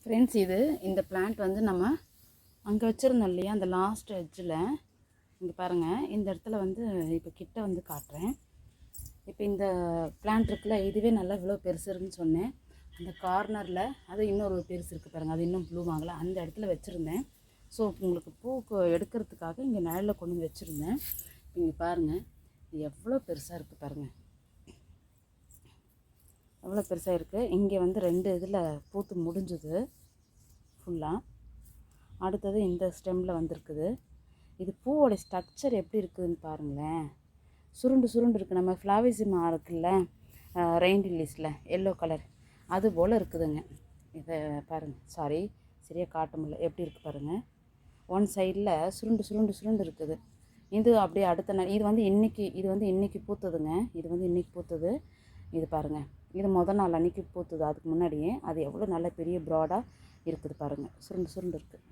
Friends, இந்த plant வந்து நம்ம அங்கே வச்சுருந்தோம் இல்லையா, அந்த லாஸ்ட் எட்ஜில் இங்கே பாருங்கள். இந்த இடத்துல வந்து இப்போ கிட்ட வந்து காட்டுறேன். இப்போ இந்த பிளான்ட் இருக்குல்ல, இதுவே நல்லா இவ்வளோ பெருசு இருக்குன்னு சொன்னேன். அந்த கார்னரில் அது இன்னொரு பெருசு இருக்குது பாருங்கள், அது இன்னும் ப்ளூ வாங்கலை. அந்த இடத்துல வச்சுருந்தேன். ஸோ உங்களுக்கு பூக்கு எடுக்கிறதுக்காக இங்கே நிழலில் கொண்டு வந்து வச்சுருந்தேன். இங்கே பாருங்கள், இது எவ்வளோ பெருசாக இருக்குது பாருங்கள், எவ்வளோ பெருசாக இருக்குது. இங்கே வந்து 2 இதில் பூத்து முடிஞ்சுது ஃபுல்லாக. அடுத்தது இந்த ஸ்டெம்மில் வந்திருக்குது. இது பூவோட ஸ்ட்ரக்சர் எப்படி இருக்குதுன்னு பாருங்களேன். சுருண்டு சுருண்டு இருக்குது. நம்ம ஃப்ளாவிசிமா இருக்குல்ல, ரெயின் லில்லிஸில் எல்லோ கலர், அது போல் இருக்குதுங்க. இதை பாருங்கள், சாரி சரியாக காட்ட முடியல, எப்படி இருக்குது பாருங்கள். ஒன் சைடில் சுருண்டு சுருண்டு சுருண்டு இருக்குது. இது அப்படியே அடுத்த நாள், இது வந்து இன்றைக்கி பூத்ததுங்க. இது வந்து இன்றைக்கி பூத்தது. இது பாருங்கள், இது நாள் அன்றைக்கி பூத்தது. அதுக்கு முன்னாடியே அது எவ்வளோ நல்ல பெரிய ப்ராடாக இருக்குது பாருங்கள், சுருண்டு சுருண்டு இருக்குது.